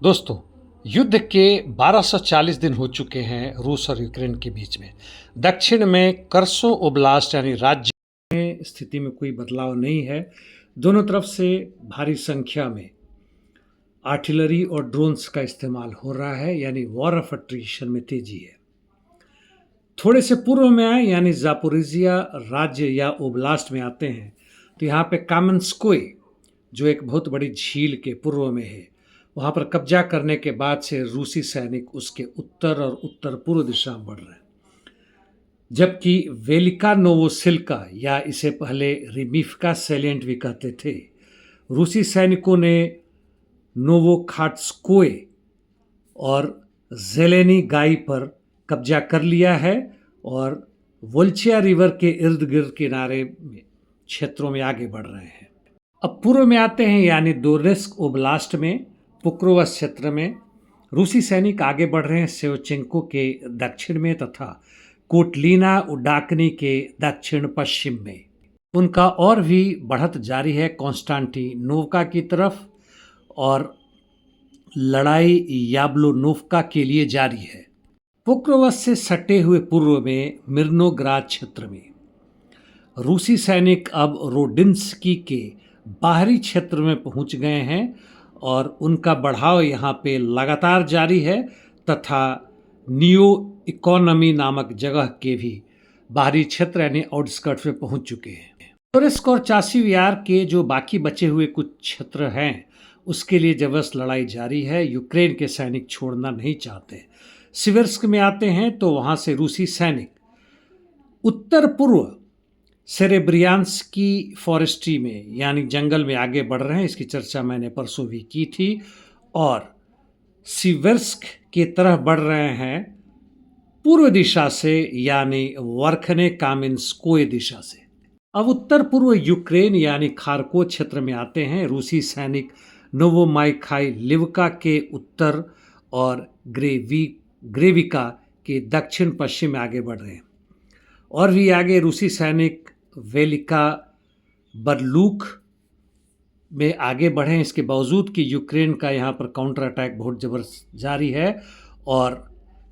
दोस्तों, युद्ध के 1240 दिन हो चुके हैं रूस और यूक्रेन के बीच में। दक्षिण में कर्सो ओब्लास्ट यानी राज्य में स्थिति में कोई बदलाव नहीं है। दोनों तरफ से भारी संख्या में आर्टिलरी और ड्रोन्स का इस्तेमाल हो रहा है, यानी वॉर ऑफ अट्रिशन में तेजी है। थोड़े से पूर्व में आए यानी जापोरिजिया राज्य या ओब्लास्ट में आते हैं तो यहाँ पे कामेंस्कोय, जो एक बहुत बड़ी झील के पूर्व में है, वहाँ पर कब्जा करने के बाद से रूसी सैनिक उसके उत्तर और उत्तर पूर्व दिशा में बढ़ रहे हैं। जबकि वेलिका नोवोसिल्का, या इसे पहले रिमिफका सैलिएंट भी कहते थे, रूसी सैनिकों ने नोवोखाट्स्कोय और जेलेनी गाई पर कब्जा कर लिया है और वोल्चिया रिवर के इर्द गिर्द किनारे में क्षेत्रों में आगे बढ़ रहे हैं। अब पूर्व में आते हैं यानी दोनेत्स्क ओब्लास्ट में पुक्रोवस क्षेत्र में रूसी सैनिक आगे बढ़ रहे हैं सेवचेंको के दक्षिण में तथा कोटलीना उडाकनी के दक्षिण पश्चिम में। उनका और भी बढ़त जारी है कॉन्स्टांटिनोवका की तरफ और लड़ाई याब्लोनोवका के लिए जारी है। पुक्रोवस से सटे हुए पूर्व में मिर्नोग्राद क्षेत्र में रूसी सैनिक अब रोडिन्स्की के बाहरी क्षेत्र में पहुंच गए हैं और उनका बढ़ाव यहाँ पे लगातार जारी है तथा नियो इकोनॉमी नामक जगह के भी बाहरी क्षेत्र यानी आउटस्कर्ट्स में पहुंच चुके हैं। टोरेस्क और चासिवियार के जो बाकी बचे हुए कुछ क्षेत्र हैं उसके लिए जबरदस्त लड़ाई जारी है। यूक्रेन के सैनिक छोड़ना नहीं चाहते। सिवर्स्क में आते हैं तो वहाँ से रूसी सैनिक उत्तर पूर्व सेरेब्रियांस्की फॉरेस्ट्री में यानी जंगल में आगे बढ़ रहे हैं। इसकी चर्चा मैंने परसों भी की थी। और सिवर्स्क की तरफ बढ़ रहे हैं पूर्व दिशा से यानी वर्खने कामिंस्कोय दिशा से। अब उत्तर पूर्व यूक्रेन यानी खार्कोव क्षेत्र में आते हैं। रूसी सैनिक नोवोमाइखाई लिवका के उत्तर और ग्रेविका के दक्षिण पश्चिम में आगे बढ़ रहे हैं। और भी आगे रूसी सैनिक वेलिका बरलूक में आगे बढ़े। इसके बावजूद कि यूक्रेन का यहाँ पर काउंटर अटैक बहुत जबरदस्त जारी है और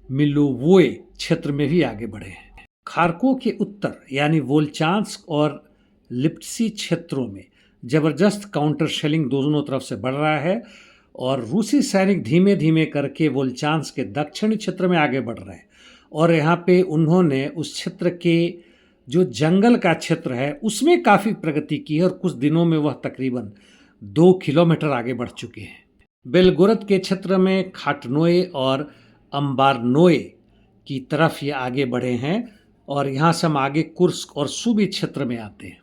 मिलोवोए क्षेत्र में भी आगे बढ़े हैं। खार्कोव के उत्तर यानी वोल्चांस्क और लिप्सी क्षेत्रों में जबरदस्त काउंटर शेलिंग दोनों तरफ से बढ़ रहा है और रूसी सैनिक धीमे धीमे करके वोल्चांस्क के दक्षिणी क्षेत्र में आगे बढ़ रहे हैं। और यहाँ पे उन्होंने उस क्षेत्र के जो जंगल का क्षेत्र है उसमें काफ़ी प्रगति की है और कुछ दिनों में वह तकरीबन 2 किलोमीटर आगे बढ़ चुके हैं। बेलगोरद के क्षेत्र में खाटनोए और अम्बारनोए की तरफ ये आगे बढ़े हैं और यहाँ से हम आगे कुर्स्क और सूबी क्षेत्र में आते हैं।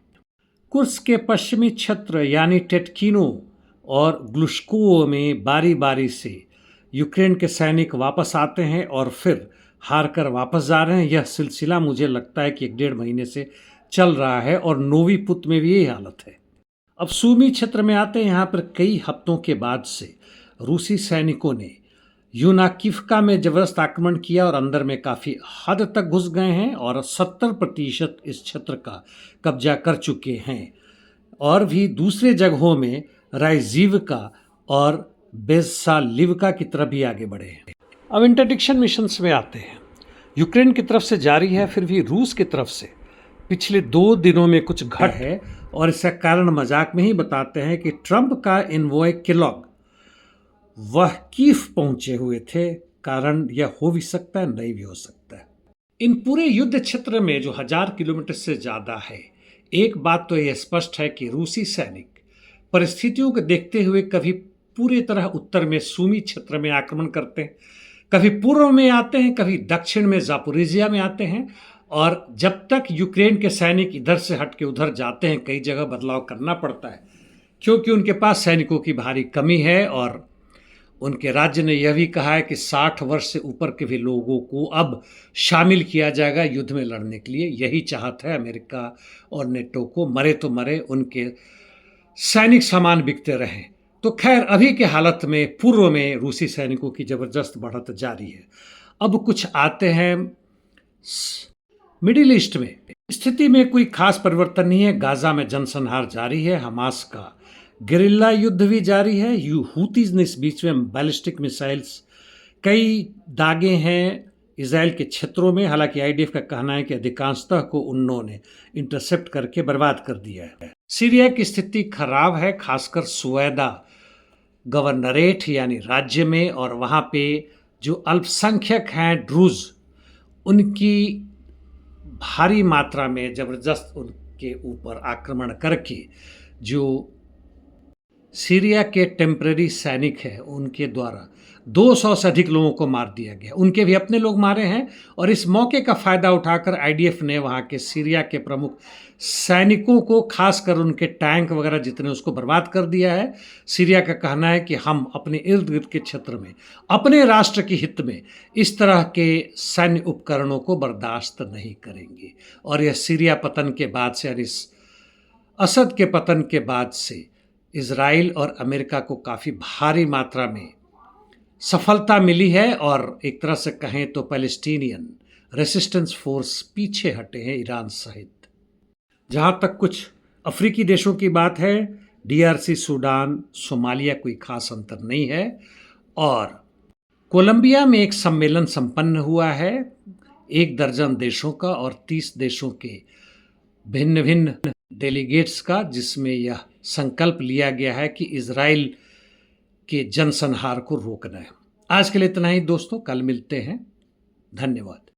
कुर्स्क के पश्चिमी क्षेत्र यानी टेटकिनो और ग्लुश्कोव में बारी बारी से यूक्रेन के सैनिक वापस आते हैं और फिर हार कर वापस जा रहे हैं। यह सिलसिला मुझे लगता है कि 1-1.5 महीने से चल रहा है और नोवी पुत में भी यही हालत है। अब सूमी क्षेत्र में आते हैं। यहाँ पर कई हफ्तों के बाद से रूसी सैनिकों ने यूनाकिफ्का में जबरदस्त आक्रमण किया और अंदर में काफ़ी हद तक घुस गए हैं और 70% इस क्षेत्र का कब्जा कर चुके हैं। और भी दूसरे जगहों में राइजीवका और बेसालिवका की तरफ भी आगे बढ़े हैं। अब इंटरडिक्शन मिशंस में आते हैं। यूक्रेन की तरफ से जारी है, फिर भी रूस की तरफ से पिछले 2 दिनों में कुछ घट है और इसका कारण मजाक में ही बताते हैं कि ट्रंप का इनवॉय किलॉग वह कीव पहुंचे हुए थे। कारण यह हो भी सकता है, नहीं भी हो सकता है। इन पूरे युद्ध क्षेत्र में जो 1000 किलोमीटर से ज़्यादा है, एक बात तो यह स्पष्ट है कि रूसी सैनिक परिस्थितियों को देखते हुए कभी पूरी तरह उत्तर में सूमी क्षेत्र में आक्रमण करते हैं, कभी पूर्व में आते हैं, कभी दक्षिण में जापोरिजिया में आते हैं। और जब तक यूक्रेन के सैनिक इधर से हट के उधर जाते हैं, कई जगह बदलाव करना पड़ता है क्योंकि उनके पास सैनिकों की भारी कमी है। और उनके राज्य ने यह भी कहा है कि 60 वर्ष से ऊपर के भी लोगों को अब शामिल किया जाएगा युद्ध में लड़ने के लिए। यही चाहत है अमेरिका और नेटो को, मरे तो मरे, उनके सैनिक सामान बिकते रहें। तो खैर अभी के हालत में पूर्व में रूसी सैनिकों की जबरदस्त बढ़त जारी है। अब कुछ आते हैं मिडिल ईस्ट में। स्थिति में कोई खास परिवर्तन नहीं है। गाजा में जनसंहार जारी है। हमास का गेरिल्ला युद्ध भी जारी है। हूतीज ने इस बीच में बैलिस्टिक मिसाइल्स कई दागे हैं इसराइल के क्षेत्रों में। हालांकि आईडीएफ का कहना है कि अधिकांशतः को उन्होंने इंटरसेप्ट करके बर्बाद कर दिया है। सीरिया की स्थिति खराब है, खासकर सुवेदा गवर्नरेट यानी राज्य में, और वहाँ पे जो अल्पसंख्यक हैं ड्रूज, उनकी भारी मात्रा में ज़बरदस्त उनके ऊपर आक्रमण करके जो सीरिया के टेम्पररी सैनिक हैं उनके द्वारा 200 से अधिक लोगों को मार दिया गया। उनके भी अपने लोग मारे हैं, और इस मौके का फ़ायदा उठाकर आईडीएफ ने वहाँ के सीरिया के प्रमुख सैनिकों को, खासकर उनके टैंक वगैरह जितने, उसको बर्बाद कर दिया है। सीरिया का कहना है कि हम अपने इर्द गिर्द के क्षेत्र में अपने राष्ट्र के हित में इस तरह के सैन्य उपकरणों को बर्दाश्त नहीं करेंगे। और यह सीरिया पतन के बाद से, यानी असद के पतन के बाद से इज़राइल और अमेरिका को काफ़ी भारी मात्रा में सफलता मिली है, और एक तरह से कहें तो पैलेस्टीनियन रेसिस्टेंस फोर्स पीछे हटे हैं ईरान सहित। जहाँ तक कुछ अफ्रीकी देशों की बात है, डीआरसी, सूडान, सोमालिया, कोई खास अंतर नहीं है। और कोलंबिया में एक सम्मेलन संपन्न हुआ है 1 दर्जन देशों का और 30 देशों के भिन्न भिन्न डेलीगेट्स का, जिसमें यह संकल्प लिया गया है कि इज़राइल के जनसंहार को रोकना है। आज के लिए इतना ही दोस्तों, कल मिलते हैं। धन्यवाद।